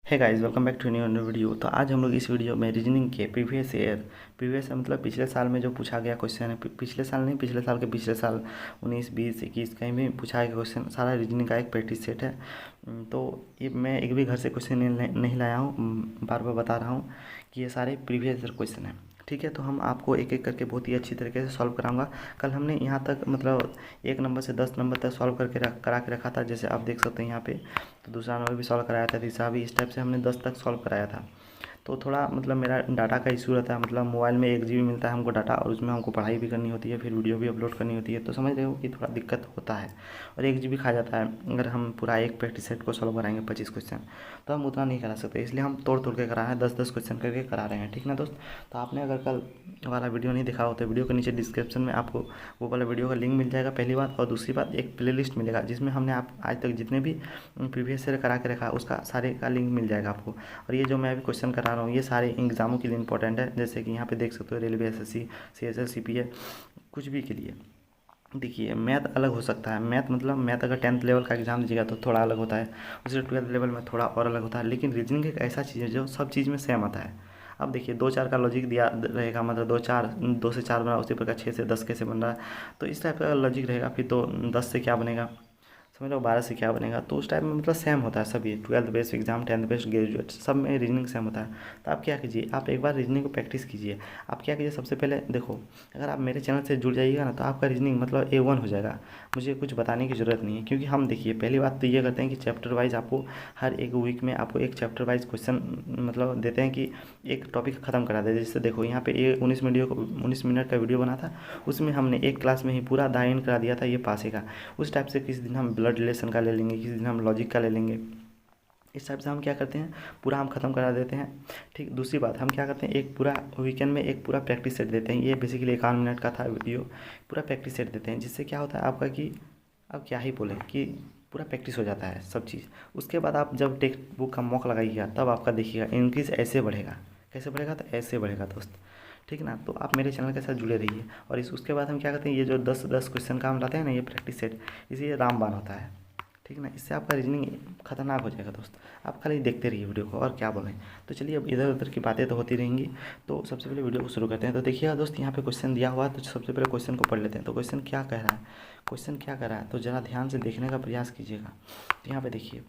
है guys, welcome back to new video. तो आज हम लोग इस वीडियो में रीजनिंग के प्रीवियस मतलब पिछले साल में जो पूछा गया क्वेश्चन है, पिछले साल नहीं, पिछले साल के पिछले साल 19, 20, 21 कहीं भी पूछा गया क्वेश्चन, सारा रीजनिंग का एक प्रैक्टिस सेट है। तो ये मैं एक भी घर से क्वेश्चन नहीं लाया हूँ, बार बार बता रहा हूँ कि ये सारे प्रीवियस ईयर क्वेश्चन हैं। ठीक है, तो हम आपको एक एक करके बहुत ही अच्छी तरीके से सॉल्व कराऊंगा। कल हमने यहाँ तक मतलब 1 नंबर से 10 नंबर तक सॉल्व करके करा के रखा था, जैसे आप देख सकते हैं यहाँ पे। तो दूसरा नंबर भी सॉल्व कराया था, तीसरा भी, इस टाइप से हमने 10 तक सॉल्व कराया था। तो थोड़ा मतलब मेरा डाटा का इशू रहता है, मतलब मोबाइल में 1 GB मिलता है हमको डाटा, और उसमें हमको पढ़ाई भी करनी होती है, फिर वीडियो भी अपलोड करनी होती है, तो समझ रहे हो कि थोड़ा दिक्कत होता है। और 1 GB खा जाता है अगर हम पूरा एक प्रैक्टिस सेट को सॉल्व कराएंगे 25 क्वेश्चन, तो हम उतना नहीं करा सकते, इसलिए हम तोड़ तोड़ के करा रहे हैं, 10-10 क्वेश्चन करके करा रहे हैं। ठीक ना दोस्त। तो आपने अगर कल वाला वीडियो नहीं देखा हो तो वीडियो के नीचे डिस्क्रिप्शन में आपको वो वाला वीडियो का लिंक मिल जाएगा, पहली बात। और दूसरी बात, एक प्लेलिस्ट मिलेगा जिसमें हमने आप आज तक जितने भी प्रीवियस ईयर करा के रखा उसका सारे का लिंक मिल जाएगा आपको। और ये जो मैं अभी क्वेश्चन करा रहा हूँ ये सारे एग्जामों के लिए इंपॉर्टेंट है, जैसे कि यहाँ पे देख सकते हो रेलवे, SSC, CSL, CPA, कुछ भी के लिए। देखिए, मैथ अलग हो सकता है, मैथ मतलब मैथ अगर 10th लेवल का एग्जाम दीजिएगा तो थोड़ा अलग होता है, उसे 12th लेवल में थोड़ा और अलग होता है। लेकिन रीजनिंग एक ऐसा चीज़ है जो सब चीज़ में सेम आता है। अब देखिए, 2-4 का लॉजिक दिया रहेगा, मतलब 2 से 4 बना, उसी प्रकार 6 से 10 कैसे बन रहा है, तो इस टाइप का लॉजिक रहेगा। फिर तो 10 से क्या बनेगा, समझ लो 12 से क्या बनेगा, तो उस टाइप में मतलब सेम होता है सभी, 12th based exam, 10th based, graduate, सब में रीजनिंग सेम होता है। तो आप क्या कीजिए, आप एक बार रीजनिंग को प्रैक्टिस कीजिए। आप क्या कीजिए, सबसे पहले देखो, अगर आप मेरे चैनल से जुड़ जाइएगा ना तो आपका रीजनिंग मतलब A1 हो जाएगा, मुझे कुछ बताने की ज़रूरत नहीं है। क्योंकि हम देखिए, पहली बात तो ये करते हैं कि चैप्टर वाइज आपको हर एक वीक में आपको एक चैप्टर वाइज क्वेश्चन मतलब देते हैं कि एक टॉपिक ख़त्म करा दे। जैसे देखो यहाँ पे ये 19 मिनट का वीडियो बना था, उसमें हमने एक क्लास में ही पूरा द एंड करा दिया था ये पासे का। उस टाइप से किसी दिन हम ब्लड रिलेशन का ले लेंगे, किसी दिन हम लॉजिक का ले लेंगे, इस टाइप से हम क्या करते हैं, पूरा हम ख़त्म करा देते हैं। ठीक, दूसरी बात, हम क्या करते हैं, एक पूरा वीकेंड में एक पूरा प्रैक्टिस सेट देते हैं। ये बेसिकली 51 मिनट का था वीडियो, पूरा प्रैक्टिस सेट देते हैं, जिससे क्या होता है आपका कि अब क्या ही बोले कि पूरा प्रैक्टिस हो जाता है सब चीज़। उसके बाद आप जब टेक्स्ट बुक का मॉक लगाइएगा तब आपका देखिएगा इंक्रीज ऐसे बढ़ेगा। कैसे बढ़ेगा, तो ऐसे बढ़ेगा दोस्त। ठीक ना। तो आप मेरे चैनल के साथ जुड़े रहिए। और उसके बाद हम क्या करते हैं, ये जो 10-10 क्वेश्चन का हम लाते हैं ना, ये प्रैक्टिस सेट, इसे रामबाण होता है। ठीक ना, इससे आपका रीजनिंग खतरनाक हो जाएगा दोस्त। आप खाली देखते रहिए वीडियो को, और क्या बोलें। तो चलिए, अब इधर उधर की बातें तो होती रहेंगी, तो सबसे पहले वीडियो को शुरू करते हैं। तो देखिएगा दोस्त, यहाँ पे क्वेश्चन दिया हुआ है, तो सबसे पहले क्वेश्चन को पढ़ लेते हैं। तो क्वेश्चन क्या कह रहा है, क्वेश्चन क्या कह रहा है, तो ज़रा ध्यान से देखने का प्रयास कीजिएगा। तो यहाँ पे देखिए,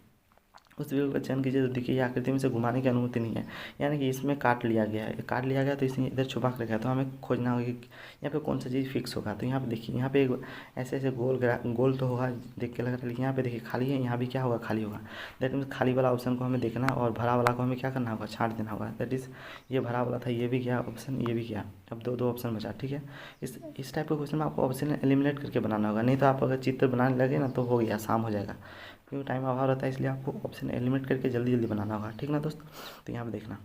उस व्यूल का चयन कीजिए, तो देखिए ये आकृति में से घुमाने की अनुमति नहीं है, यानी कि इसमें काट लिया गया है, काट लिया गया तो इसने इधर छुपा कर रखा है। तो हमें खोजना होगा कि यहाँ पे कौन सा चीज़ फिक्स होगा। तो यहाँ पे देखिए, यहाँ पे एक ऐसे ऐसे गोल तो होगा, देख के लग रहा है, लेकिन यहाँ पे देखिए खाली है, यहाँ भी क्या होगा, खाली होगा। दैट मीन्स खाली वाला ऑप्शन को हमें देखना, और भरा वाला को हमें क्या करना होगा, छाँट देना होगा। दैट इज़, ये भरा वाला था, ये भी गया ऑप्शन, ये भी गया, अब दो ऑप्शन बचा। ठीक है, इस टाइप के क्वेश्चन में आपको ऑप्शन एलिमिनेट करके बनाना होगा, नहीं तो आप अगर चित्र बनाने लगे ना तो हो गया, शाम हो जाएगा, क्योंकि टाइम अभाव रहता है, इसलिए आपको ऑप्शन एलिमिनेट करके जल्दी जल्दी बनाना होगा। ठीक ना दोस्त। तो यहाँ पे देखना,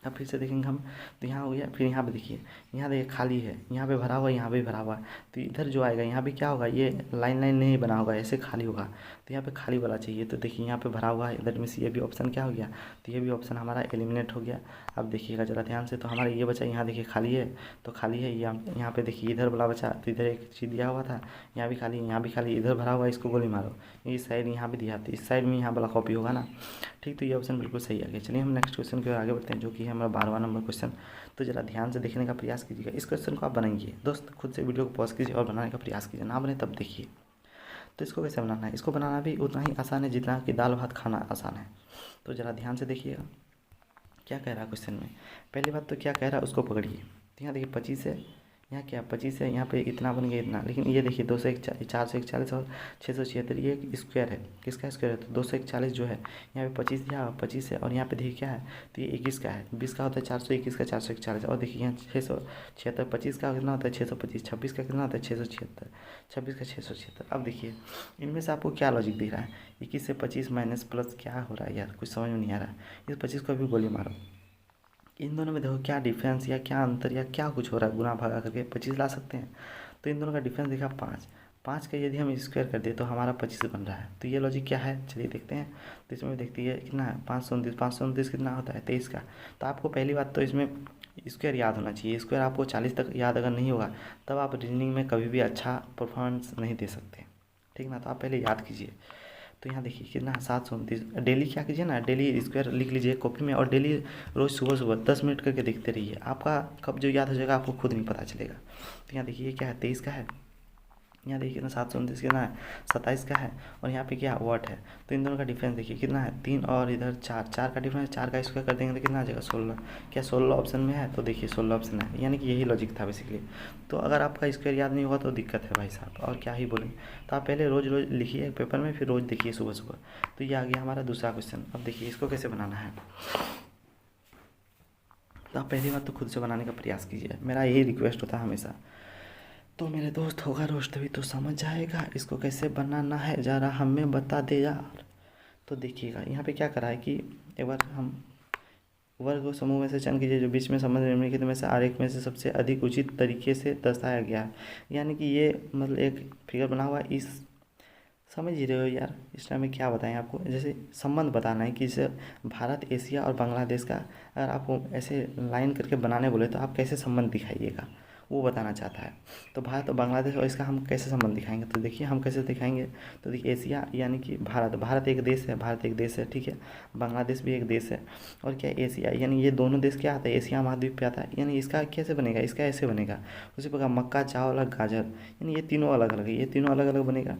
अब फिर से देखेंगे हम, तो यहाँ हो गया। फिर यहाँ पे देखिए, यहाँ देखिए खाली है, यहाँ पे भरा हुआ है, यहाँ पे भी भरा हुआ है, तो इधर जो आएगा यहाँ पे क्या होगा, ये लाइन लाइन नहीं बना होगा, ऐसे खाली होगा। तो यहाँ पे खाली वाला चाहिए, तो देखिए यहाँ पे भरा हुआ है, दैट मीन्स ये भी ऑप्शन क्या हो गया, तो ये भी ऑप्शन हमारा एलिमिनेट हो गया। अब देखिएगा ज़रा ध्यान से, तो हमारा ये बचा, यहाँ देखिए खाली है, तो खाली है, यहाँ पे देखिए इधर वाला बचा, तो इधर एक चीज़ दिया हुआ था, यहाँ भी खाली, यहाँ भी खाली, इधर भरा हुआ है, इसको गोली मारो, इस साइड यहाँ भी दिया, तो इस साइड में यहाँ वाला कॉपी होगा ना। ठीक, तो ये ऑप्शन बिल्कुल सही आ गया। चलिए हम नेक्स्ट क्वेश्चन की ओर आगे बढ़ते हैं, जो कि है हमारा 12वां नंबर क्वेश्चन। तो ज़रा ध्यान से देखने का प्रयास कीजिएगा, इस क्वेश्चन को आप बनाइए दोस्त, खुद से वीडियो को पॉज कीजिए और बनाने का प्रयास कीजिए, ना बने तब देखिए। तो इसको कैसे बनाना है, इसको बनाना भी उतना ही आसान है जितना कि दाल भात खाना आसान है। तो ज़रा ध्यान से देखिएगा क्या कह रहा है क्वेश्चन में। पहली बात तो क्या कह रहा है उसको पकड़िए। तो यहाँ देखिए 25 है, यहाँ क्या 25 है, यहाँ पे इतना बन गया इतना, लेकिन ये देखिए 441 और 676, ये एक स्क्वायर है, किसका स्क्वायर है, तो 241 जो है, यहाँ पे 25 दिया, 25 है, और यहाँ पे देखिए क्या है, तो ये 21 का है, 20 का होता है 421 का 441, और देखिए यहाँ 676, 25 का कितना होता है 625, 26 का कितना होता है 676, 26 का 676। अब देखिए इनमें से आपको क्या लॉजिक दिख रहा है, 21 से 25 माइनस प्लस क्या हो रहा है यार, कुछ समझ में नहीं आ रहा है। इस 25 को अभी गोली मारो, इन दोनों में देखो क्या डिफरेंस या क्या अंतर या क्या कुछ हो रहा है, गुना भागा करके 25 ला सकते हैं। तो इन दोनों का डिफरेंस देखा 5, 5 का यदि हम स्क्वायर कर दे तो हमारा 25 बन रहा है। तो ये लॉजिक क्या है, चलिए देखते हैं। तो इसमें देखती है कितना है 529 कितना होता है 23 का। तो आपको पहली बात तो इसमें स्क्वायर याद होना चाहिए, स्क्वायर आपको 40 तक याद अगर नहीं होगा तब आप रीजनिंग में कभी भी अच्छा परफॉर्मेंस नहीं दे सकते। ठीक ना, तो आप पहले याद कीजिए। तो यहाँ देखिए कितना 729। डेली क्या कीजिए ना, डेली स्क्वायर लिख लीजिए कॉपी में और डेली रोज़ सुबह सुबह 10 मिनट करके देखते रहिए। आपका कब जो याद हो जाएगा आपको खुद नहीं पता चलेगा। तो यहाँ देखिए क्या है, 23 का है, यहाँ देखिए कितना 729 कितना है, 27 का है, और यहाँ पे क्या वाट है। तो इन दोनों का डिफरेंस देखिए कितना है, 3 और इधर 4, 4 का डिफरेंस, 4 का स्क्वायर कर देंगे तो कितना आ जाएगा 16। क्या 16 ऑप्शन में है? तो देखिए 16 ऑप्शन है, यानी कि यही लॉजिक था बेसिकली। तो अगर आपका स्क्वायर याद नहीं होगा तो दिक्कत है भाई साहब, और क्या ही बोलेंगे। तो आप पहले रोज़ रोज़ लिखिए पेपर में, फिर रोज़ देखिए सुबह सुबह। तो ये आ गया हमारा दूसरा क्वेश्चन। अब देखिए इसको कैसे बनाना है। तो आप पहली बार तो खुद से बनाने का प्रयास कीजिए, मेरा यही रिक्वेस्ट होता है हमेशा। तो मेरे दोस्त होगा रोस्ट भी तो समझ जाएगा, इसको कैसे बनाना है ज़रा हमें बता दे यार। तो देखिएगा यहाँ पे क्या करा है कि एक बार हम वर्ग को समूह में से चयन कीजिए जो बीच में संबंध निम्नलिखित में से आरेख में से सबसे अधिक उचित तरीके से दर्शाया गया है। यानी कि ये मतलब एक फिगर बना हुआ है, इस समझ ही रहे हो यार, इस टाइम में क्या बताएं आपको। जैसे संबंध बताना है कि जैसे भारत, एशिया और बांग्लादेश का अगर आपको ऐसे लाइन करके बनाने बोले तो आप कैसे संबंध दिखाइएगा, वो बताना चाहता है। तो भारत और बांग्लादेश और इसका हम कैसे संबंध दिखाएंगे, तो देखिए हम कैसे दिखाएंगे। तो देखिए एशिया यानी कि भारत, भारत एक देश है, भारत एक देश है, ठीक है। बांग्लादेश भी एक देश है। और क्या एशिया यानी ये दोनों देश क्या आता है, एशिया महाद्वीप पे आता है। यानी इसका कैसे बनेगा, इसका ऐसे बनेगा। उसी प्रकार मक्का, चावल और गाजर, यानी ये तीनों अलग अलग है, ये तीनों अलग अलग बनेगा,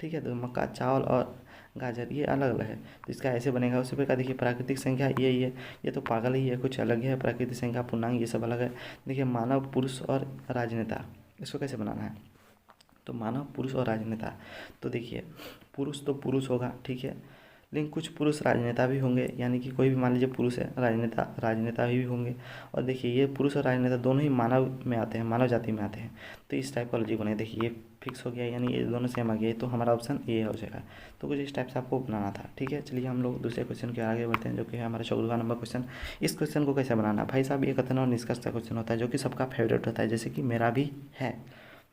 ठीक है। तो मक्का, चावल और गाजर ये अलग अलग है, तो इसका ऐसे बनेगा। उसी प्रकार देखिए प्राकृतिक संख्या ये तो पागल ही है, कुछ अलग है। प्राकृतिक संख्या, पूर्णांक, ये सब अलग है। देखिए मानव, पुरुष और राजनेता, इसको कैसे बनाना है। तो मानव, पुरुष और राजनेता, तो देखिए पुरुष तो पुरुष होगा, ठीक है, लेकिन कुछ पुरुष राजनेता भी होंगे, यानी कि कोई भी मान लीजिए पुरुष है, राजनेता राजनेता भी होंगे। और देखिए ये पुरुष और राजनेता दोनों ही मानव में आते हैं, मानव जाति में आते हैं। तो इस टाइप का लॉजिक बने। देखिए ये फिक्स हो गया, यानी ये दोनों सेम आ गया, तो हमारा ऑप्शन ए हो जाएगा। तो कुछ इस टाइप से आपको बनाना था, ठीक है। चलिए हम लोग दूसरे क्वेश्चन के आगे बढ़ते हैं, जो कि है हमारा 14वां नंबर क्वेश्चन। इस क्वेश्चन को कैसे बनाना भाई साहब, ये कथन और निष्कर्ष का क्वेश्चन होता है, जो कि सबका फेवरेट होता है, जैसे कि मेरा भी है।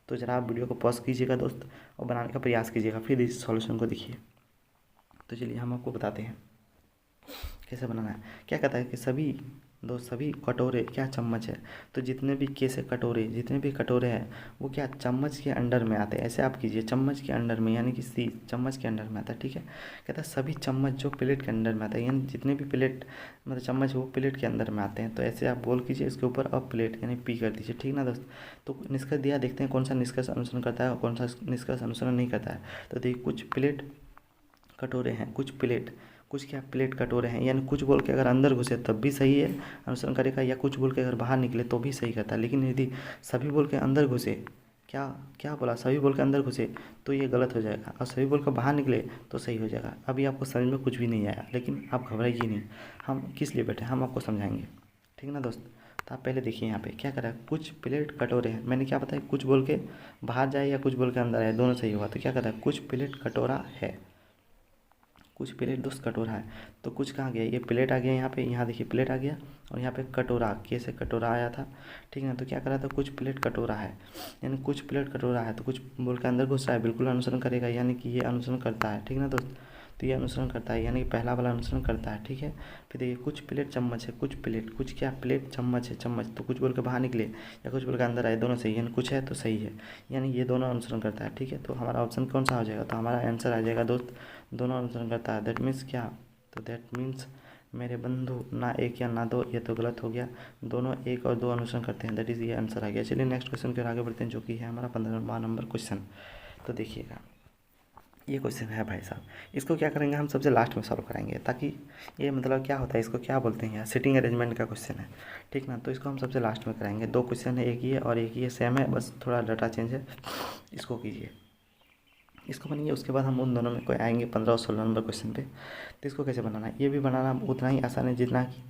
तो ज़रा आप वीडियो को पॉज कीजिएगा दोस्त, और बनाने का प्रयास कीजिएगा, फिर इस सॉल्यूशन को देखिए। तो चलिए हम आपको बताते हैं कैसे बनाना है। क्या कहता है कि सभी कटोरे क्या चम्मच है। तो जितने भी कैसे कटोरे, जितने भी कटोरे हैं वो क्या चम्मच के अंडर में आते हैं। ऐसे आप कीजिए, चम्मच के अंडर में, यानी कि सी चम्मच के अंडर में आता है, ठीक है। कहता है सभी चम्मच जो प्लेट के अंडर में आता है, यानी जितने भी प्लेट मतलब चम्मच वो प्लेट के अंदर में आते हैं। तो ऐसे आप बोल कीजिए, इसके ऊपर अब प्लेट यानी पी कर दीजिए, ठीक ना दोस्त। तो निष्कर्ष दिया, देखते हैं कौन सा निष्कर्ष अनुसरण करता है और कौन सा निष्कर्ष अनुसरण नहीं करता है। तो देखिए कुछ प्लेट कटोरे हैं, कुछ क्या प्लेट कटोरे हैं, यानी कुछ बोल के अगर अंदर घुसे तब भी सही है, अनुसरण करेगा, या कुछ बोल के अगर बाहर निकले तो भी सही करता है। लेकिन यदि सभी बोल के अंदर घुसे, क्या क्या बोला, सभी बोल के अंदर घुसे तो ये गलत हो जाएगा, और सभी बोल के बाहर निकले तो सही हो जाएगा। अभी आपको समझ में कुछ भी नहीं आया, लेकिन आप घबराइए नहीं, हम किस लिए बैठे, हम आपको समझाएंगे, ठीक ना दोस्त। तो आप पहले देखिए यहाँ पे क्या करा है, कुछ प्लेट कटोरे हैं, मैंने क्या बताया, कुछ बोल के बाहर जाए या कुछ बोल के अंदर आए, दोनों सही होगा। तो क्या करा है, कुछ प्लेट कटोरा है, कुछ प्लेट दोस्त कटोरा है। तो कुछ कहाँ गया, ये प्लेट आ गया यहाँ पे, यहाँ देखिए प्लेट आ गया, और यहाँ पे कटोरा, कैसे कटोरा आया था, ठीक है। तो क्या करा था, कुछ प्लेट कटोरा है, यानी कुछ प्लेट कटोरा है, तो कुछ बोल के अंदर घुस रहा है, बिल्कुल अनुसरण करेगा, यानी कि ये अनुसरण करता है, ठीक ना दोस्त। तो ये अनुसरण करता है, यानी कि पहला वाला अनुसरण करता है, ठीक है। फिर देखिए कुछ प्लेट चम्मच है, कुछ क्या प्लेट चम्मच है, चम्मच तो कुछ बोल के बाहर निकले या कुछ बोल के अंदर आए, दोनों सही है, यानी कुछ है तो सही है, यानी ये दोनों अनुसरण करता है, ठीक है। तो हमारा ऑप्शन कौन सा हो जाएगा, तो हमारा आंसर आ जाएगा दोस्त, दोनों अनुसरण करता है। दैट मीन्स क्या, तो दैट मीन्स मेरे बंधु ना एक या ना दो, ये तो गलत हो गया, दोनों एक और दो अनुसरण करते हैं, दैट इज़ ये आंसर आ गया। चलिए नेक्स्ट क्वेश्चन की ओर आगे बढ़ते हैं, जो कि है हमारा 15वां नंबर क्वेश्चन। तो देखिएगा ये क्वेश्चन है भाई साहब, इसको क्या करेंगे हम सबसे लास्ट में सॉल्व कराएंगे, ताकि ये मतलब क्या होता है, इसको क्या बोलते हैं यार, सिटिंग अरेंजमेंट का क्वेश्चन है, ठीक ना। तो इसको हम सबसे लास्ट में कराएंगे, दो क्वेश्चन है, एक ही है और एक ही है, सेम है, बस थोड़ा डाटा चेंज है। इसको कीजिए, इसको बनिए, उसके बाद हम उन दोनों में कोई आएंगे 15 और 16 नंबर क्वेश्चन पे। तो इसको कैसे बनाना है, ये भी बनाना उतना ही आसान है जितना कि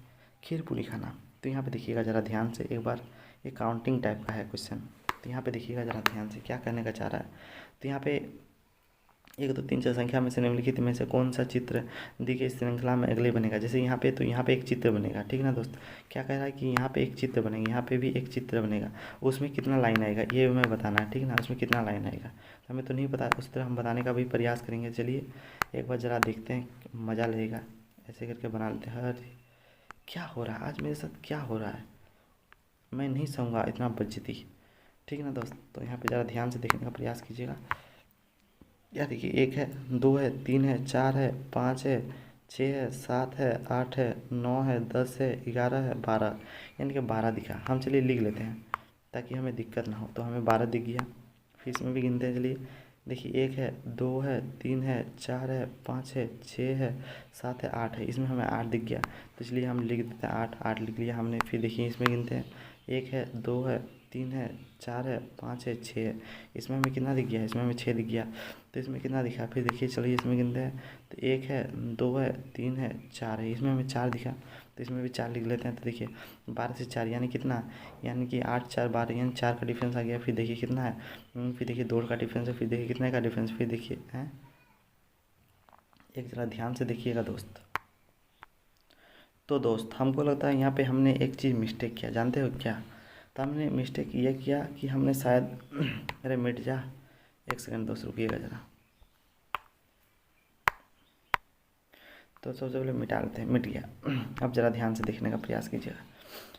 खीर पूरी खाना। तो यहाँ पे देखिएगा ज़रा ध्यान से एक बार, ये काउंटिंग टाइप का है क्वेश्चन। तो यहाँ पे देखिएगा ज़रा ध्यान से क्या करने का चाह रहा है। तो यहाँ पे 1 2 3 4 संख्या में से निम्नलिखित में से कौन सा चित्र दी गई श्रृंखला में अगले बनेगा। जैसे यहाँ पे, तो यहाँ पे एक चित्र बनेगा, ठीक ना दोस्त। क्या कह रहा है कि यहाँ पे एक चित्र बनेगा, यहाँ पे भी एक चित्र बनेगा, उसमें कितना लाइन आएगा ये हमें बताना है, ठीक ना। उसमें कितना लाइन आएगा तो हमें तो नहीं पता, उस तरह हम बताने का भी प्रयास करेंगे। चलिए एक बार ज़रा देखते हैं, मज़ा लगेगा, ऐसे करके बना लेते हैं। अरे क्या हो रहा है आज मेरे साथ, क्या हो रहा है, मैं नहीं सहूँगा इतना बेइज्जती, ठीक ना दोस्त। तो यहाँ पे ज़रा ध्यान से देखने का प्रयास कीजिएगा। यार देखिए 1 है, 2 है, 3 है, 4 है, 5 है, 6 है, 7 है, 8 है, 9 है, 10 है, 11 है, 12, यानी कि 12 दिखा। हम चलिए लिख लेते हैं ताकि हमें दिक्कत ना हो। तो हमें 12 दिख गया। फिर इसमें भी गिनते हैं, चलिए देखिए 1 है, 2 है, 3 है, 4 है, 5 है, 6 है, 7 है, 8 है। इसमें हमें 8 दिख गया, तो इसलिए हम लिख देते हैं 8। 8 लिख लिया हमने। फिर देखिए इसमें गिनते हैं, 1 है, 2 है, 3 है, 4 है, 5 है, 6 है। इसमें हमें कितना दिख गया? इसमें हमें 6 दिख गया। तो इसमें कितना दिखा? फिर देखिए चलिए इसमें गिनते हैं, तो 1 है, 2 है, 3 है, 4 है। इसमें हमें 4 दिखा, तो इसमें भी 4 लिख लेते हैं। तो देखिए 12 से 4 यानी कितना? यानी कि 8 4 12, यानी 4 का डिफरेंस आ गया। फिर देखिए कितना है, फिर देखिए 2 का डिफरेंस है। फिर देखिए कितने का डिफरेंस? फिर देखिए हैं, एक ज़रा ध्यान से देखिएगा दोस्त। तो दोस्त हमको लगता है यहाँ पे हमने एक चीज़ मिस्टेक किया, जानते हो क्या? तो हमने मिस्टेक ये किया कि हमने शायद अरे मिट जा, एक सेकंड दोस्त रुकिएगा ज़रा। तो सबसे पहले मिटा लेते हैं, मिट गया। अब ज़रा ध्यान से देखने का प्रयास कीजिएगा।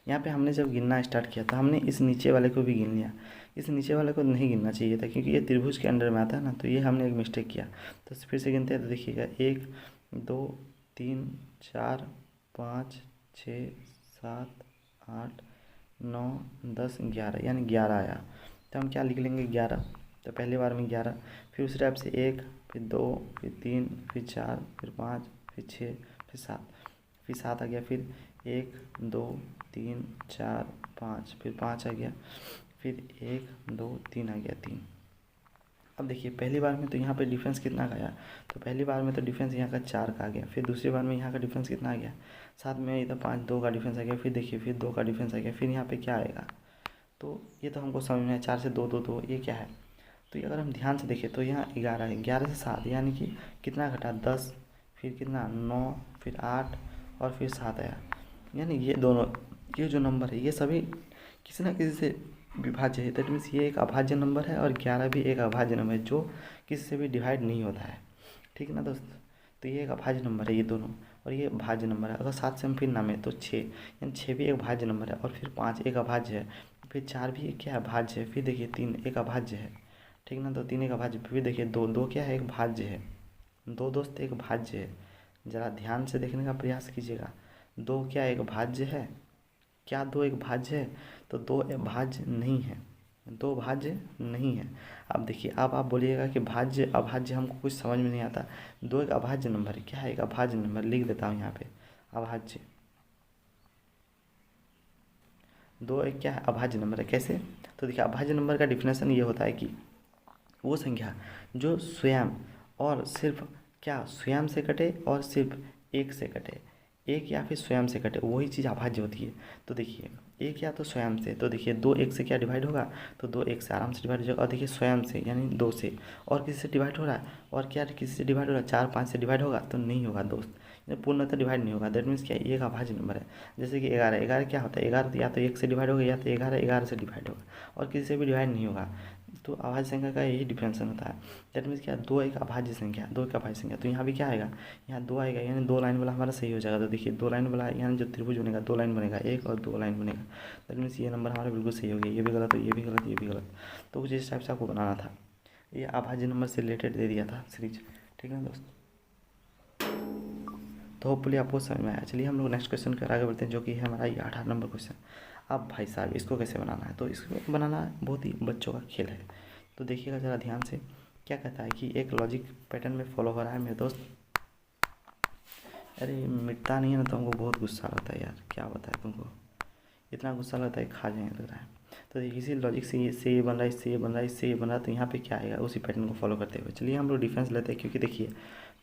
यहाँ पे हमने जब गिनना स्टार्ट किया तो हमने इस नीचे वाले को भी गिन लिया। इस नीचे वाले को नहीं गिनना चाहिए था क्योंकि ये त्रिभुज के अंडर में आता है ना, तो ये हमने एक मिस्टेक किया। तो फिर से गिनते हैं, तो देखिएगा 1 2 3 4 5 6 7 8 9 10 11, यानी 11 आया। तो हम क्या लिख लेंगे? 11। तो पहली बार में 11, फिर उस टाइप से 1, फिर 2, फिर 3, फिर 4, फिर 5, फिर 6, फिर 7, फिर 7 आ गया। फिर 1 2 3 4 5, फिर 5 आ गया। फिर 1 2 3 आ गया, 3। अब देखिए पहली बार में तो यहाँ पे डिफरेंस कितना का आया? तो पहली बार में तो डिफरेंस यहाँ का 4 का आ गया। फिर दूसरी बार में यहाँ का डिफरेंस कितना आ गया? 7 में इधर 5 2 का डिफरेंस आ गया। फिर देखिए फिर 2 का डिफरेंस आ गया। फिर यहाँ पे क्या आएगा? तो ये तो हमको समझ में है, 4 से 2 2 2, ये क्या है? तो ये अगर हम ध्यान से देखें तो यहाँ 11 है, 11 से 7 यानी कि कितना घटा? 10, फिर कितना? 9, फिर 8 और फिर 7 आया। यानी ये दोनों, ये जो नंबर है ये सभी किसी ना किसी से विभाज्य है। दैट मीन्स ये एक अभाज्य नंबर है और 11 भी एक अभाज्य नंबर है जो किसी से भी डिवाइड नहीं होता है। ठीक है ना दोस्त? तो ये एक अभाज्य नंबर है ये दोनों, और ये भाज्य नंबर है। अगर 7 से हम फिर नामें तो 6, यानी 6 भी एक भाज्य नंबर है। और फिर 5 एक अभाज्य है। फिर 4 भी क्या है? भाज्य है। फिर देखिए 3 एक अभाज्य है। ठीक ना? तो 3 एक अभाज्य। फिर देखिए 2 2 क्या है? एक भाज्य है। 2 दोस्त एक भाज्य है। ज़रा ध्यान से देखने का प्रयास कीजिएगा। 2 क्या एक भाज्य है? क्या 2 एक भाज्य है? तो 2 भाज्य नहीं है, 2 भाज्य नहीं है। अब देखिए अब आप बोलिएगा कि भाज्य अभाज्य हमको कुछ समझ में नहीं आता। 2 एक अभाज्य नंबर है। क्या है? एक अभाज्य नंबर। लिख देता हूँ यहाँ पे, अभाज्य। 2 एक क्या है? अभाज्य नंबर है। कैसे? तो देखिए अभाज्य नंबर का डिफिनेशन ये होता है कि वो संख्या जो स्वयं और सिर्फ क्या स्वयं से कटे और सिर्फ एक से कटे, एक या फिर स्वयं से कटे, वही चीज़ अभाज्य होती है। तो देखिए एक या तो स्वयं से, तो देखिए 2 1 से क्या डिवाइड होगा? तो 2 1 से आराम से डिवाइड हो जाएगा। और देखिए स्वयं से यानी 2 से, और किसी से डिवाइड हो रहा है? और क्या किसी से डिवाइड हो रहा है? 4 5 से डिवाइड होगा? तो नहीं होगा दोस्त, ये पूर्णतः डिवाइड नहीं होगा। दैट मीन्स क्या? ये एक अभाज्य नंबर है। जैसे कि 11, 11 क्या होता है? 11 या तो 1 से डिवाइड होगा या तो 11 11 से डिवाइड होगा, और किसी से भी डिवाइड नहीं होगा। तो अभाज्य संख्या का यही डिफरेंशन होता है। दैट मीन्स क्या? 2 एक अभाज्य संख्या, 2 एक अभाज्य संख्या। तो यहाँ भी क्या आएगा? यहाँ 2 आएगा, यानी 2 लाइन वाला हमारा सही हो जाएगा। तो देखिए 2 लाइन वाला यानी जो त्रिभुज बनेगा 2 लाइन बनेगा, 1 और 2 लाइन बनेगा। दैट मीन्स ये नंबर हमारा बिल्कुल सही हो गया। ये भी गलत, ये भी गलत, ये भी गलत। तो कुछ इस टाइप से आपको बनाना था। ये अभाज्य नंबर से रिलेटेड दे दिया था सीरीज। ठीक है दोस्त? तो होपफुली आपको समझ में आया। चलिए हम लोग नेक्स्ट क्वेश्चन कर आगे बढ़ते हैं, जो कि है हमारा ये 18 नंबर क्वेश्चन। अब भाई साहब इसको कैसे बनाना है? तो इसको बनाना बहुत ही बच्चों का खेल है। तो देखिएगा ज़रा ध्यान से, क्या कहता है कि एक लॉजिक पैटर्न में फॉलो हो रहा है मेरे दोस्त। अरे मिटता नहीं है ना, तो हमको बहुत गुस्सा लगता है यार, क्या बताए तुमको, इतना गुस्सा लगता है खा जाएंगे लग रहा है। तो इसी लॉजिक से ये बन रहा है, इससे ये बन रहा है, इससे ये बन रहा है। तो यहाँ पे क्या आएगा? उसी पैटर्न को फॉलो करते हुए चलिए हम लोग डिफरेंस लेते हैं, क्योंकि देखिए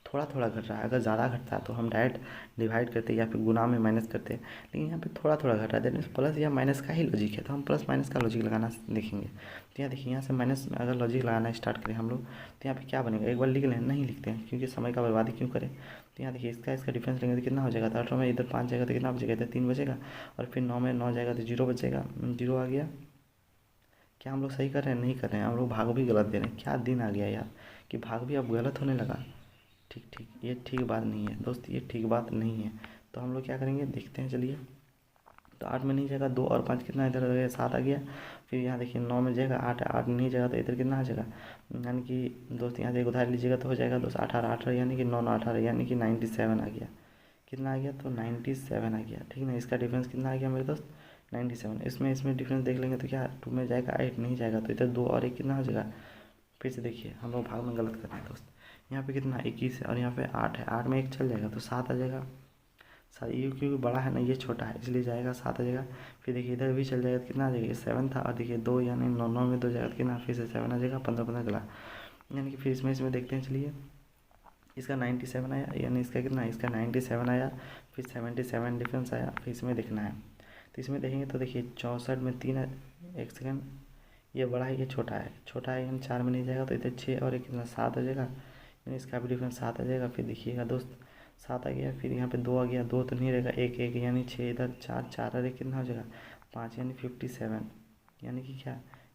थोड़ा थोड़ा घट रहा है। अगर ज़्यादा घटता है तो हम डायरेक्ट डिवाइड करते या फिर गुना में माइनस करते, लेकिन यहाँ पे थोड़ा थोड़ा घट रहा है। दैट मीन्स प्लस या माइनस का ही लॉजिक है, तो हम प्लस माइनस का लॉजिक लगाना देखेंगे। तो यहाँ देखिए यहाँ से माइनस अगर लॉजिक लगाना स्टार्ट करें हम लोग, तो यहाँ पे क्या बनेगा? एक बार लिख लें, नहीं लिखते हैं क्योंकि समय का बर्बादी क्यों करें। तो यहाँ देखिए इसका डिफरेंस लेंगे तो कितना हो जाएगा? तो 18 में इधर 5 जाएगा तो कितना बचेगा? इधर 3 बचेगा, और फिर 9 में 9 जाएगा तो 0 बचेगा, 0 आ गया। क्या हम लोग सही कर रहे हैं? नहीं कर रहे हैं, हम लोग भाग भी गलत दे रहे हैं। क्या दिन आ गया यार कि भाग भी अब गलत होने लगा। ठीक ठीक, ये ठीक बात नहीं है दोस्त, ये ठीक बात नहीं है। तो हम लोग क्या करेंगे देखते हैं चलिए। तो 8 में नहीं जाएगा, 2 और 5 कितना इधर हो गया, 7 आ गया। फिर यहाँ देखिए 9 में जाएगा 8, 8 नहीं जाएगा तो इधर कितना आ जाएगा, यानी कि दोस्त यहाँ से एक उधार लीजिएगा तो हो जाएगा दोस्त 18, 18 यानी कि 9, 9 18 यानी कि 97 आ गया। कितना आ गया, तो 97 आ गया। ठीक ना, इसका डिफरेंस कितना आ गया मेरे दोस्त, 97। इसमें डिफरेंस देख लेंगे तो क्या 2 में जाएगा 8 नहीं जाएगा तो इधर 2 और 1 कितना हो जाएगा। फिर से देखिए हम लोग भाग में गलत कर रहे हैं दोस्त, यहाँ पे कितना 21 है और यहाँ पे 8 है, 8 में 1 चल जाएगा तो 7 आ जाएगा। ये क्योंकि बड़ा है ना, ये छोटा है इसलिए जाएगा 7 आ जाएगा। फिर देखिए इधर भी चल जाएगा तो कितना आ जाएगा, 7 था और देखिए 2 यानी 9, 9 में 2 जाएगा तो कितना, फिर से 7 आ जाएगा, 15, 15 गला। यानी कि फिर इसमें देखते हैं, चलिए इसका 97 आया, यानी इसका कितना, इसका 97 आया, फिर 77 डिफरेंस आया। फिर इसमें देखना है तो इसमें देखेंगे तो देखिए 64 में 3 है, 1 सेकेंड, ये बड़ा है ये छोटा है यानी 4 में नहीं जाएगा तो इधर 6 और 1 कितना 7 आ जाएगा, यानी इसका भी डिफरेंस 7 आ जाएगा। फिर देखिएगा दोस्त 7 आ गया, फिर यहाँ पे 2 आ गया, 2 तो नहीं रहेगा, 1, 1 यानी 6, इधर 4, 4 और 1 कितना हो जाएगा 5 यानी 57, यानी कि क्या,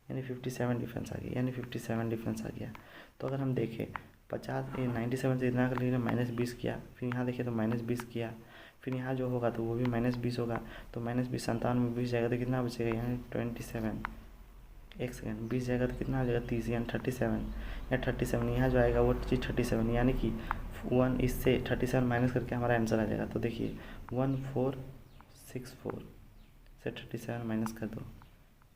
यानी 57 डिफरेंस आ गया, यानी 57 डिफरेंस आ गया। तो अगर हम देखें 97 से इतना कर लीजिए -20 किया, फिर यहाँ देखिए तो -20 किया, फिर यहाँ जो होगा तो वो भी -20 होगा, तो -20 57 में 20 जाएगा तो कितना बचेगा, यानी 27, 1 सेकेंड 20 जाएगा तो कितना आ जाएगा 30 यानी 37, या 37 यहाँ जो आएगा वो चीज़ 37, यानी कि 1 इससे 37 माइनस करके हमारा आंसर आ जाएगा। तो देखिए 1464 से 37 माइनस कर दो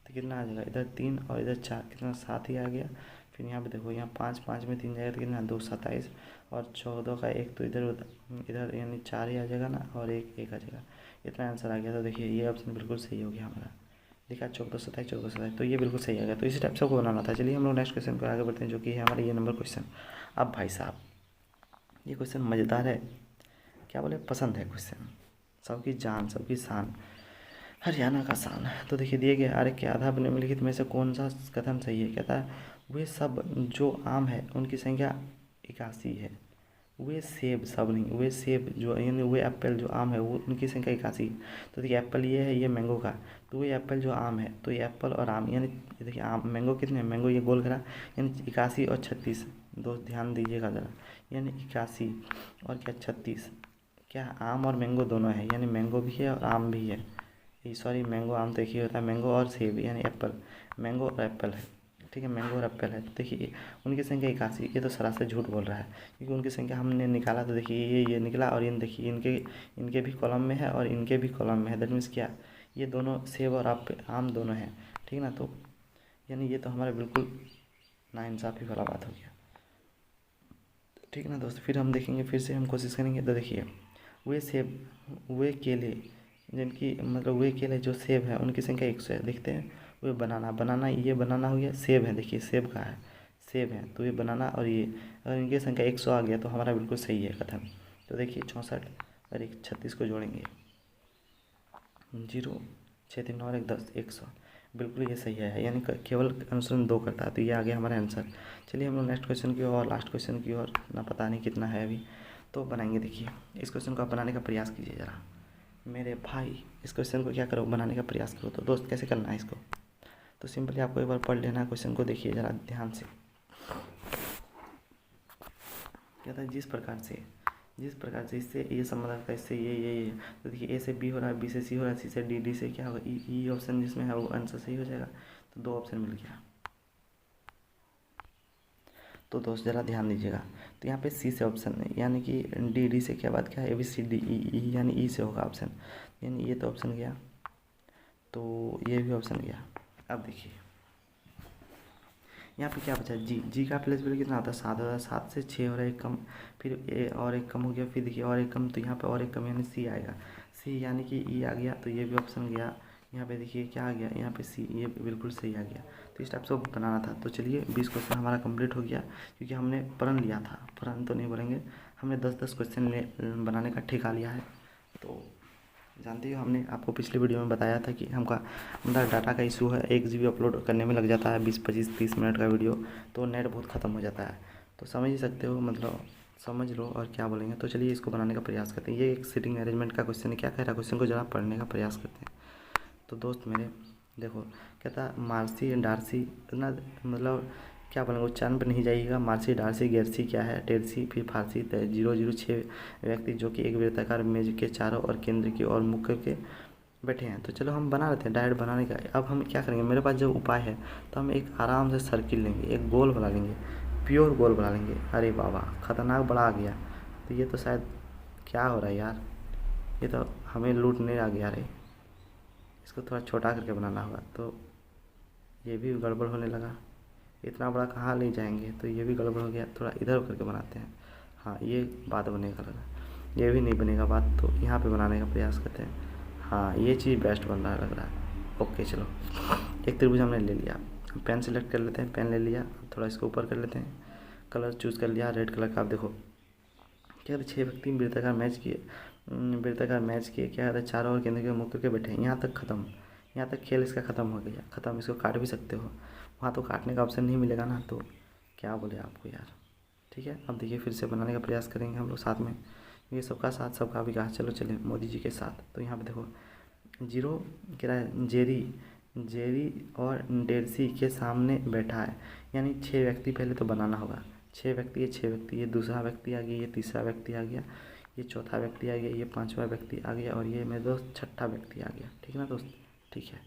तो कितना आ जाएगा, इधर 3 और इधर 4 कितना 7 ही आ गया। फिर यहाँ पे देखो यहाँ 5, 5 में 3 जाएगा तो कितना 2, 27 और 14 का 1 तो इधर यानी 4 ही आ जाएगा ना, और 1, 1 आ जाएगा, इतना आंसर आ गया। तो देखिए ये ऑप्शन बिल्कुल सही हो गया हमारा, देखा 14, 27, 14, 27, तो ये बिल्कुल सही आ गया। तो इसी टाइप से को बनाना था। चलिए हम लोग नेक्स्ट क्वेश्चन पर आगे बढ़ते हैं, जो कि है हमारा ये नंबर क्वेश्चन। अब भाई साहब ये क्वेश्चन मज़ेदार है, क्या बोले, पसंद है क्वेश्चन, सबकी जान सबकी शान, हरियाणा का शान। तो देखिए दिए गए आर्य के आधार पर निम्नलिखित में से कौन सा कथन सही है। कहता है वे सब जो आम है उनकी संख्या 81 है, वे सेब सब नहीं, वे सेब जो यानी वे एप्पल जो आम है वो उनकी संख्या 81। तो देखिए एप्पल ये है, ये मैंगो का, तो वे एप्पल जो आम है, तो ये एप्पल और आम यानी देखिए आम मैंगो कितने, मैंगो ये गोल करा यानी 81 और 36, दोस्त ध्यान दीजिएगा ज़रा, यानी 81 और क्या 36, क्या आम और मैंगो दोनों है, यानी मैंगो भी है और आम भी है। सॉरी मैंगो आम तो एक ही होता है, मैंगो और सेब यानी एप्पल, मैंगो और एप्पल है, ठीक है, मैंगो और एप्पल है। देखिए उनकी संख्या 81, ये तो सरासर झूठ बोल रहा है, क्योंकि उनकी संख्या हमने निकाला तो देखिए ये निकला, और ये देखिए इनके भी कॉलम में है और इनके भी कॉलम में है, दैट मीन्स क्या, ये दोनों सेब और आम दोनों हैं, ठीक ना। तो यानी ये तो हमारा बिल्कुल नाइंसाफ़ी वाला बात हो गया, ठीक ना दोस्त। फिर हम देखेंगे, फिर से हम कोशिश करेंगे। तो देखिए वे सेब, वे केले जिनकी मतलब वे केले जो सेब है उनकी संख्या 100 है, देखते हैं। वे बनाना ये बनाना हो गया, सेब है, देखिए सेब का है, सेब है, तो ये बनाना और ये अगर इनकी संख्या 100 आ गया तो हमारा बिल्कुल सही है कथन। तो देखिए 64 और 1 36 को जोड़ेंगे 0, 6 3 और 1 10, 100, बिल्कुल ये सही है, यानी केवल अनुसरण 2 करता है, तो ये आ गया हमारा आंसर। चलिए हम लोग नेक्स्ट क्वेश्चन की ओर, लास्ट क्वेश्चन की ओर, ना पता नहीं कितना है अभी, तो बनाएंगे। देखिए इस क्वेश्चन को आप बनाने का प्रयास कीजिए ज़रा मेरे भाई, इस क्वेश्चन को क्या करो, बनाने का प्रयास करो। तो दोस्त कैसे करना है इसको, तो सिंपली आपको एक बार पढ़ लेना है क्वेश्चन को, देखिए ज़रा ध्यान से। कहता है जिस प्रकार से इससे ये संबंध रखता है, इससे ये तो देखिए ए से बी हो रहा है, बी से सी हो रहा है, सी से डी, डी से क्या होगा ई ऑप्शन जिसमें है वो आंसर सही हो जाएगा। तो 2 ऑप्शन मिल गया। तो दोस्त ज़रा ध्यान दीजिएगा, तो यहाँ पे सी से ऑप्शन है, यानी कि डी से क्या बात क्या है, A B C D E यानी ई से होगा ऑप्शन, यानी ये तो ऑप्शन गया, तो ये भी ऑप्शन गया। अब देखिए यहाँ पे क्या बचा, जी का प्लस वैल्यू कितना होता है 7 होता है, 7 से 6 हो रहा है एक कम, फिर ए और एक कम हो गया, फिर देखिए और एक कम, तो यहाँ पे और एक कम यानी सी आएगा, सी यानी कि ई आ गया, तो ये भी ऑप्शन गया। यहाँ पे देखिए क्या आ गया, यहाँ पे सी, ये बिल्कुल सही आ गया। तो इस टाइप से बनाना था। तो चलिए 20 क्वेश्चन हमारा कंप्लीट हो गया, क्योंकि हमने प्रण लिया था, प्रण तो नहीं बोलेंगे, हमने 10-10 क्वेश्चन बनाने का ठेका लिया है। तो जानते हो हमने आपको पिछले वीडियो में बताया था कि हमका मतलब डाटा का इशू है, 1 GB अपलोड करने में लग जाता है, 20, 25, 30 मिनट का वीडियो, तो नेट बहुत ख़त्म हो जाता है। तो समझ ही सकते हो, मतलब समझ लो और क्या बोलेंगे। तो चलिए इसको बनाने का प्रयास करते हैं। ये एक सीटिंग अरेंजमेंट का क्वेश्चन है, क्या कह रहा है क्वेश्चन को ज़रा पढ़ने का प्रयास करते हैं। तो दोस्त मेरे देखो, कहता मार्सी डार्सी ना, मतलब क्या बोलेंगे उच्चारण पर नहीं जाइएगा, मार्सी डार्सी गेरसी क्या है, टेरसी फिर फारसी 006 व्यक्ति जो कि एक वृत्ताकार मेज के चारों और केंद्र की और मुख्य के बैठे हैं। तो चलो हम बना लेते हैं डायरेक्ट बनाने का। अब हम क्या करेंगे, मेरे पास जो उपाय है, तो हम एक आराम से सर्किल लेंगे, एक गोल बना लेंगे, प्योर गोल बना लेंगे। अरे बाबा खतरनाक बड़ा आ गया। तो ये तो शायद क्या हो रहा है यार, ये तो हमें लूटने आ गया रे। इसको थोड़ा छोटा करके बनाना होगा। तो ये भी गड़बड़ होने लगा, इतना बड़ा कहाँ ले जाएंगे, तो ये भी गड़बड़ हो गया। थोड़ा इधर करके बनाते हैं। हाँ ये बात बनेगा लगा, ये भी नहीं बनेगा बात, तो यहाँ पे बनाने का प्रयास करते हैं। हाँ ये चीज़ बेस्ट बन रहा लग रहा है। ओके चलो, एक त्रिभुज हमने ले लिया। पेन सेलेक्ट कर लेते हैं, पेन ले लिया, थोड़ा इसको ऊपर कर लेते हैं, कलर चूज़ कर लिया रेड कलर का। आप देखो क्या कहते 6 व्यक्ति वृत्ताकार मैच किए, क्या कहते हैं, चारों ओर केंद्र के मुख करके बैठे। यहाँ तक ख़त्म, यहाँ तक खेल इसका ख़त्म हो गया, ख़त्म। इसको काट भी सकते हो, वहाँ तो काटने का ऑप्शन नहीं मिलेगा ना, तो क्या बोले आपको यार। ठीक है, अब देखिए फिर से बनाने का प्रयास करेंगे हम लोग साथ में। ये सबका साथ सबका विकास, चलो चलिए मोदी जी के साथ। तो यहाँ पे देखो जीरो कह रहा है, जेरी और डेरसी के सामने बैठा है, यानी 6 व्यक्ति पहले तो बनाना होगा। 6 व्यक्ति, ये 6 व्यक्ति, ये दूसरा व्यक्ति आ गया, ये तीसरा व्यक्ति आ गया, ये चौथा व्यक्ति आ गया, ये पांचवा व्यक्ति आ गया, और ये मेरे दोस्त छठा व्यक्ति आ गया। ठीक है ना दोस्त, ठीक है।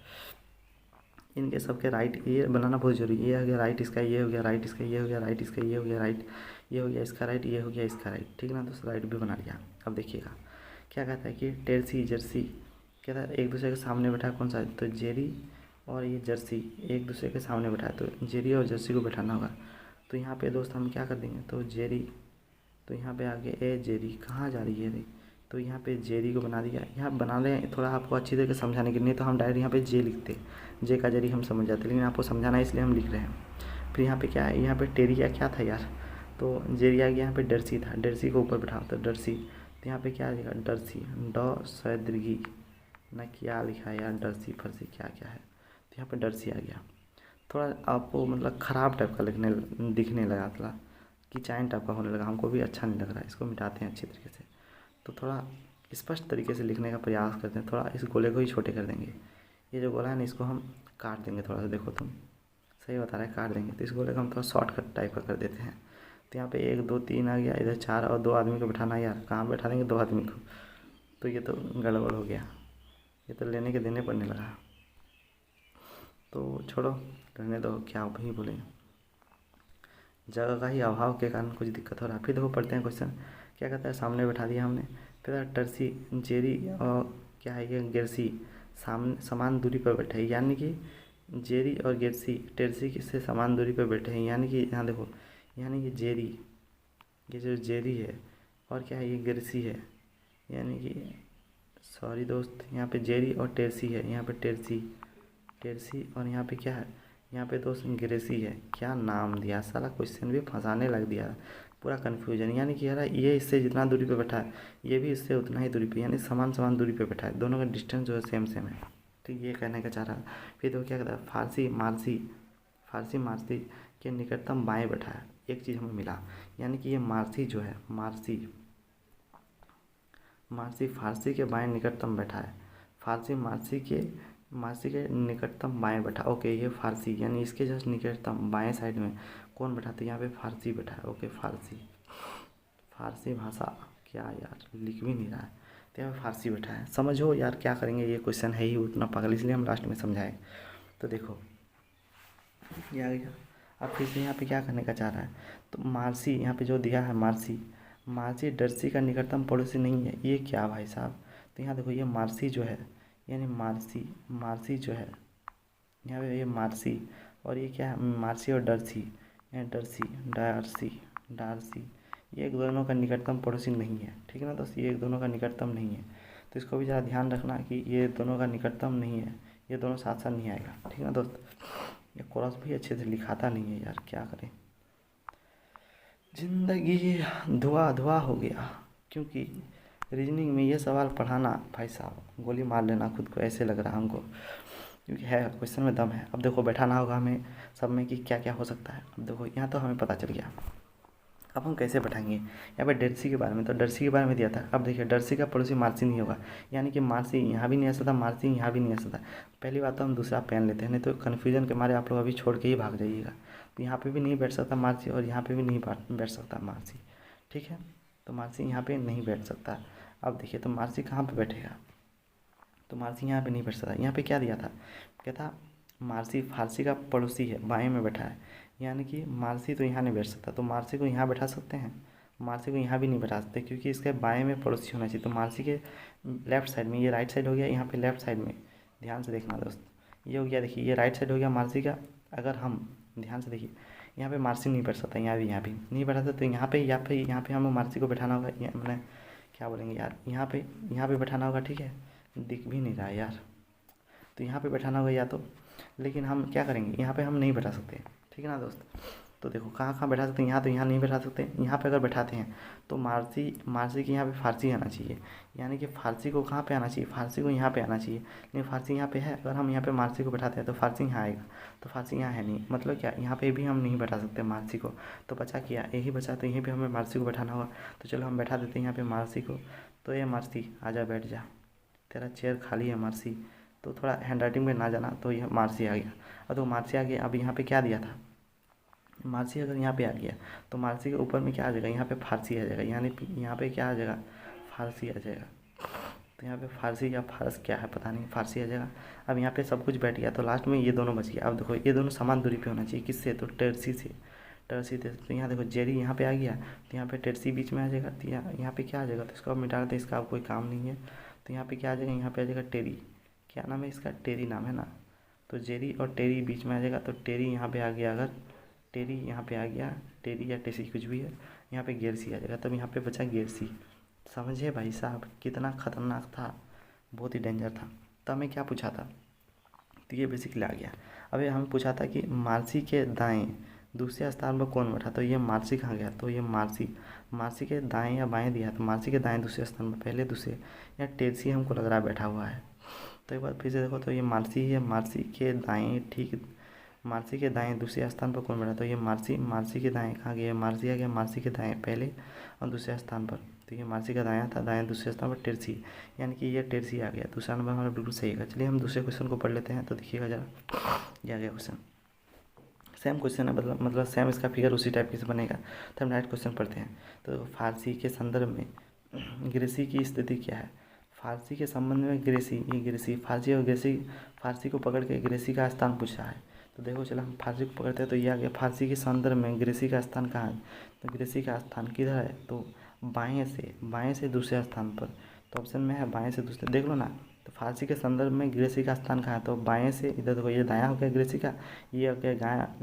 इनके सबके राइट ये बनाना बहुत जरूरी है। ये हो गया राइट इसका, ये हो गया राइट इसका, ये हो गया राइट इसका, ये हो गया राइट, ये हो गया इसका राइट, ये हो गया इसका राइट। ठीक है ना दोस्त, राइट भी बना लिया। अब देखिएगा क्या कहता है कि टेरसी जर्सी कहता है एक दूसरे के सामने बैठा है, कौन सा, तो जेरी और ये जर्सी एक दूसरे के सामने बैठा है, तो जेरी और जर्सी को बैठाना होगा। तो यहाँ पे दोस्त हम क्या कर देंगे, तो जेरी, तो यहाँ पे आगे ए जेरी कहाँ जा रही है रे, तो यहाँ पे जेरी को बना दिया। यहाँ बना लें थोड़ा आपको अच्छी तरीके से समझाने के लिए, तो हम डायरेक्ट यहाँ पे जे लिखते, जे का जेरी हम समझ जाते, लेकिन आपको समझाना है इसलिए हम लिख रहे हैं। फिर यहाँ पे क्या है, यहाँ पे टेरिया क्या था यार, तो जेरी आ गया, यहाँ पे डरसी था, डरसी को ऊपर बैठा, तो डरसी, तो यहाँ पे क्या आएगा डरसी, ड सैदगी ना, क्या लिखा है यार, डरसी फरसी क्या क्या है, तो यहाँ पे डरसी आ गया। थोड़ा आपको मतलब ख़राब टाइप का दिखने लगा, थोड़ा किचाइन टाइप का होने लगा, हमको भी अच्छा नहीं लग रहा है। इसको मिटाते हैं अच्छी तरीके से, तो थोड़ा स्पष्ट तरीके से लिखने का प्रयास करते हैं। थोड़ा इस गोले को ही छोटे कर देंगे, ये जो गोला है ना इसको हम काट देंगे थोड़ा सा, देखो तुम सही बता रहा है, काट देंगे। तो इस गोले को हम थोड़ा शॉर्टकट टाइप का कर देते हैं। तो यहाँ पे 1 2 3 आ गया, इधर 4 और 2 आदमी को बैठाना है यार, कहाँ बैठा देंगे 2 आदमी को, तो ये तो गड़बड़ हो गया, ये तो लेने के देने पड़ने लगा। तो छोड़ो रहने दो, क्या वही बोले, जगह का ही अभाव के कारण कुछ दिक्कत हो रहा है। फिर देखो पढ़ते हैं क्वेश्चन, क्या कहता है, सामने बैठा दिया हमने, फिर टर्सी जेरी और क्या है ये गेरसी सामने समान दूरी पर बैठे हैं, यानी कि जेरी और गेरसी टेरसी से समान दूरी पर बैठे हैं, यानी कि यहाँ देखो, यानी कि जेरी, ये जो जेरी है और क्या है ये गेरसी है, यानी कि सॉरी दोस्त, यहाँ पे जेरी और टेरसी है, यहाँ पे टेरसी और यहाँ पे क्या है, यहाँ पे दोस्त ग्रेसी है। क्या नाम दिया साला, क्वेश्चन भी फंसाने लग दिया, पूरा कन्फ्यूजन। यानी कि यार ये इससे जितना दूरी पे बैठा है ये भी इससे उतना ही दूरी पे, यानी समान समान दूरी पे बैठा है, दोनों का डिस्टेंस जो है सेम सेम है। ठीक, ये कहने का चाह रहा है। फिर तो क्या कहता है, फारसी मारसी के निकटतम बाएँ बैठा है। एक चीज़ हमें मिला, यानी कि ये मारसी जो है, मारसी फारसी के बाएँ निकटतम बैठा है, फारसी मारसी के निकटतम बाएँ बैठा। ओके, ये फारसी यानी इसके जस्ट निकटतम बाएँ साइड में कौन बैठा, तो यहाँ पे फारसी बैठा है। ओके, फारसी भाषा क्या यार लिख भी नहीं रहा है, तो यहाँ पे फारसी बैठा है। समझो यार क्या करेंगे, ये क्वेश्चन है ही उतना पागल, इसलिए हम लास्ट में समझाए। तो देखो ये आ गया। अब फिर से यहाँ पे क्या करने का चाह रहा है, तो मारसी यहाँ पे जो दिया है मारसी डरसी का निकटतम पड़ोसी नहीं है, ये क्या भाई साहब। तो यहाँ देखो ये मारसी जो है, यानी मारसी जो है यहाँ पे, ये मारसी और ये क्या है मारसी और डरसी, यहाँ डारसी ये एक दोनों का निकटतम पड़ोसी नहीं है। ठीक है ना दोस्त, ये एक दोनों का निकटतम नहीं है, तो इसको भी ज़रा ध्यान रखना कि ये दोनों का निकटतम नहीं है, ये दोनों साथ साथ नहीं आएगा। ठीक है ना दोस्त, ये क्रॉस भी अच्छे से लिखाता नहीं है यार, क्या करें, ज़िंदगी धुआं हो गया। क्योंकि रीजनिंग में ये सवाल पढ़ाना भाई साहब गोली मार लेना खुद को, ऐसे लग रहा है हमको, क्योंकि है क्वेश्चन में दम है। अब देखो बैठाना होगा हमें सब में कि क्या क्या हो सकता है। अब देखो यहाँ तो हमें पता चल गया, अब हम कैसे बैठाएंगे। यहाँ पे डरसी के बारे में, तो डरसी के बारे में दिया था। अब देखिए डरसी का पड़ोसी मारसी नहीं होगा, यानी कि मारसी यहाँ भी नहीं आ सकता, मारसी यहाँ भी नहीं आ सकता। पहली बात तो हम दूसरा पेन लेते हैं, नहीं तो कन्फ्यूजन के मारे आप लोग अभी छोड़ के ही भाग जाइएगा। तो यहाँ पे भी नहीं बैठ सकता मारसी और यहाँ पे भी नहीं बैठ सकता मारसी। ठीक है, तो मारसी यहाँ पे नहीं बैठ सकता। अब देखिए तो मारसी कहाँ पे बैठेगा, तो मार्सी यहाँ पे नहीं बैठ सकता। यहाँ पे क्या दिया था, क्या था, मार्सी फारसी का पड़ोसी है, बाएं में बैठा है, यानी कि मार्सी तो यहाँ नहीं बैठ सकता। तो मार्सी को यहाँ बैठा सकते हैं, मार्सी को यहाँ भी नहीं बैठा सकते क्योंकि इसके बाएं में पड़ोसी होना चाहिए। तो मार्सी के लेफ्ट साइड में, ये राइट साइड हो गया, यहाँ पे लेफ्ट साइड में, ध्यान से देखना दोस्त, ये हो गया, देखिए ये राइट साइड हो गया मार्सी का। अगर हम ध्यान से देखिए, यहाँ पे मार्सी नहीं बैठ सकता, यहाँ भी नहीं बैठा सकता। तो यहाँ पे हमें मार्सी को बैठाना होगा, मैंने क्या बोलेंगे यार, यहाँ पे बैठाना होगा, ठीक है, दिख भी नहीं रहा है यार। तो यहाँ पे बैठाना होगा या तो, लेकिन हम क्या करेंगे, यहाँ पे हम नहीं बैठा सकते, ठीक है ना दोस्त। तो देखो कहाँ कहाँ बैठा सकते हैं, यहाँ तो यहाँ नहीं बैठा सकते। यहाँ पे अगर बैठाते हैं तो मार्सी के यहाँ पे फारसी आना चाहिए, यानी कि फारसी को कहाँ पे आना चाहिए, फारसी को यहाँ पे आना चाहिए, लेकिन फारसी यहाँ पे है। अगर हम यहाँ पे मार्सी को बैठाते हैं तो फारसी यहाँ आएगा, तो फारसी यहाँ है नहीं, मतलब क्या, यहाँ पे भी हम नहीं बैठा सकते मार्सी को। तो बचा क्या, यही बचा, तो यहीं पर हमें मार्सी को बैठाना होगा। तो चलो हम बैठा देते हैं यहाँ पर मार्सी को। तो ये मार्सी आजा, बैठ जा, तेरा चेयर खाली है मार्सी। तो थोड़ा हैंड राइटिंग में ना जाना, तो यह मार्सी आ गया। और तो मार्सी आ गया, अब यहाँ पे क्या दिया था, मार्सी अगर यहाँ पे आ गया तो मार्सी के ऊपर में क्या आ जाएगा, यहाँ पे फारसी आ जाएगा, यानी यहाँ पे क्या आ जाएगा, फारसी आ जाएगा। तो यहाँ पे फारसी या फारस क्या है पता नहीं, फारसी आ जाएगा। अब यहाँ पे सब कुछ बैठ गया, तो लास्ट में ये दोनों बच गया। अब देखो ये दोनों समान दूरी पे होना चाहिए, किससे, तो टर्सी से, टर्सी से। तो यहाँ देखो जेरी यहाँ पे आ गया, तो यहाँ पे टर्सी बीच में आ जाएगा। तो यहाँ पे क्या आ जाएगा, तो इसको अब मिटा देते, इसका अब कोई काम नहीं है। तो यहाँ पे क्या आ जाएगा, यहाँ पे आ जाएगा टेरी, क्या नाम है इसका, टेरी नाम है ना। तो जेरी और टेरी बीच में आ जाएगा, तो टेरी यहाँ पे आ गया, अगर टेरी यहाँ पे आ गया, टेरी या टेसी कुछ भी है, यहाँ पे गेरसी आ जाएगा। तब यहाँ पे बचा गेरसी। समझे भाई साहब, कितना खतरनाक था, बहुत ही डेंजर था। तब हमें क्या पूछा था, तो ये बेसिकली आ गया। अभी हमें पूछा था कि मार्सी के दाएं दूसरे स्थान पर कौन बैठा, तो ये मार्सी कहाँ गया, तो ये मार्सी के दाएं या बाएं दिया, तो मार्सी के दाएं दूसरे स्थान पर, पहले दूसरे, या टेरसी हमको लग रहा है बैठा हुआ है। तो एक बार फिर से देखो, तो ये मार्सी है, मार्सी के दाएं, ठीक, मार्सी के दाएं दूसरे स्थान पर कौन बैठा, तो ये मार्सी के दाएं कहाँ गया, मार्सी आ गया, मार्सी के दाएं पहले और दूसरे स्थान पर। तो ये मार्सी का दायां था, दाएं दूसरे स्थान पर टेरसी, यानी कि ये टेरसी आ गया। दूसरा नंबर हमारा बिल्कुल सही है। चलिए हम दूसरे क्वेश्चन को पढ़ लेते हैं, तो देखिएगा जरा, ये आ गया क्वेश्चन, सेम क्वेश्चन है, मतलब सेम इसका फिगर उसी टाइप से बनेगा। तो हम डायरेक्ट क्वेश्चन पढ़ते हैं। तो फारसी के संदर्भ में ग्रेसी की स्थिति क्या है, फारसी के संबंध में ग्रेसी, ये ग्रेसी, फारसी और ग्रेसी, फारसी को पकड़ के ग्रेसी का स्थान पूछा है। तो देखो चलो हम फारसी को पकड़ते हैं, तो ये आ गया, फारसी के संदर्भ में ग्रेसी का स्थान कहाँ है, तो ग्रेसी का स्थान किधर है, तो बाएं से दूसरे स्थान पर। तो ऑप्शन में है बाएं से दूसरे, देख लो ना। तो फारसी के संदर्भ में ग्रेसी का स्थान कहाँ है, तो बाएं से, इधर देखो ये दायां हो गया ग्रेसी का, ये हो गया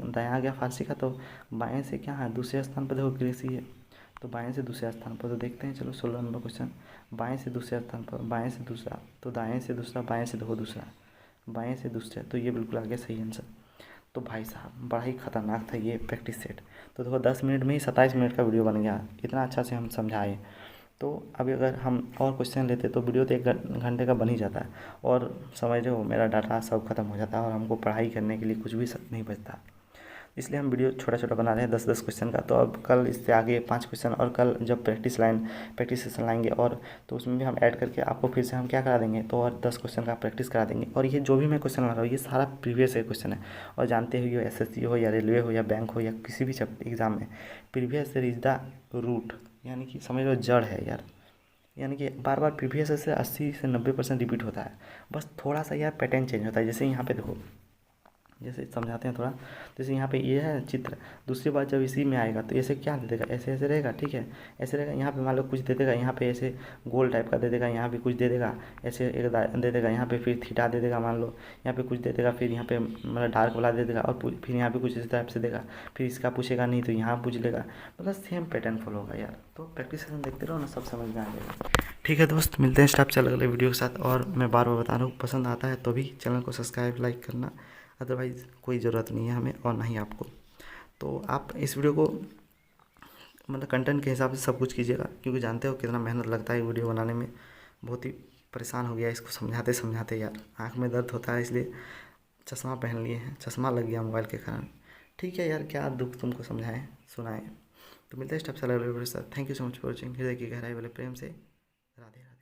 दायां आ गया फारसी का। तो बाएं से क्या है, दूसरे स्थान पर देखो ग्रेसी है, तो बाएं से दूसरे स्थान पर। तो देखते हैं, चलो 16 नंबर क्वेश्चन, बाएं से दूसरे स्थान पर, बाएं से दूसरा, तो दाएं से दूसरा, बाएं से देखो दूसरा, बाएं से दूसरे, तो ये बिल्कुल आ गया सही आंसर। तो भाई साहब बड़ा ही खतरनाक था ये प्रैक्टिस सेट। तो देखो 10 मिनट में ही 27 मिनट का वीडियो बन गया, इतना अच्छा से हम समझाए। तो अभी अगर हम और क्वेश्चन लेते तो वीडियो तो 1 घंटे का बन ही जाता है, और समझ रहे हो मेरा डाटा सब खत्म हो जाता है, और हमको पढ़ाई करने के लिए कुछ भी नहीं बचता। इसलिए हम वीडियो छोटा छोटा बना रहे हैं, 10-10 क्वेश्चन का। तो अब कल इससे आगे 5 क्वेश्चन, और कल जब प्रैक्टिस सेशन लाएंगे, और तो उसमें भी हम ऐड करके आपको फिर से हम क्या करा देंगे, तो और 10 क्वेश्चन का प्रैक्टिस करा देंगे। और ये जो भी मैं क्वेश्चन ला रहा हूँ, ये सारा प्रीवियस क्वेश्चन है। और जानते हो, ये SSC हो या रेलवे हो या बैंक हो या किसी भी एग्ज़ाम में, प्रीवियस इज द रूट, यानी कि समझ लो जड़ है यार, यानी कि बार बार प्रीवियस से 80 से 90% रिपीट होता है, बस थोड़ा सा यार पैटर्न चेंज होता है। जैसे यहाँ पे देखो, जैसे समझाते हैं थोड़ा, जैसे यहाँ पे ये है चित्र, दूसरी बार जब इसी में आएगा तो ऐसे क्या दे देगा, ऐसे ऐसे रहेगा, ठीक है, ऐसे रहेगा। यहाँ पे मान लो कुछ दे देगा, यहाँ पे ऐसे गोल टाइप का दे देगा, यहाँ पे कुछ दे देगा, ऐसे एक दे देगा, यहाँ पे फिर थीटा दे देगा, मान लो यहाँ पे कुछ दे देगा, फिर यहाँ पे मतलब डार्क वाला दे देगा, और फिर यहाँ पे कुछ इस टाइप से देगा, फिर इसका पूछेगा नहीं तो यहाँ पूछ लेगा, मतलब सेम पैटर्न फॉलो होगा यार। तो प्रैक्टिस सेशन देखते रहो ना, सब समझ में आ जाएगा। ठीक है दोस्त, मिलते हैं स्टाफ से अलग अलग वीडियो के साथ। और मैं बार बार बता रहा हूँ, पसंद आता है तो भी चैनल को सब्सक्राइब लाइक करना, अदरवाइज़ कोई ज़रूरत नहीं है हमें और ना ही आपको। तो आप इस वीडियो को मतलब कंटेंट के हिसाब से सब कुछ कीजिएगा, क्योंकि जानते हो कितना मेहनत लगता है वीडियो बनाने में। बहुत ही परेशान हो गया इसको समझाते समझाते यार, आँख में दर्द होता है, इसलिए चश्मा पहन लिए हैं, चश्मा लग गया मोबाइल के कारण। ठीक है यार, क्या दुख तुमको समझाएं सुनाएं। तो मिलते हैं स्टेप से अलग वीडियो के साथ। Thank you so much for watching. हृदय की गहराई वाले प्रेम से राधे राधे।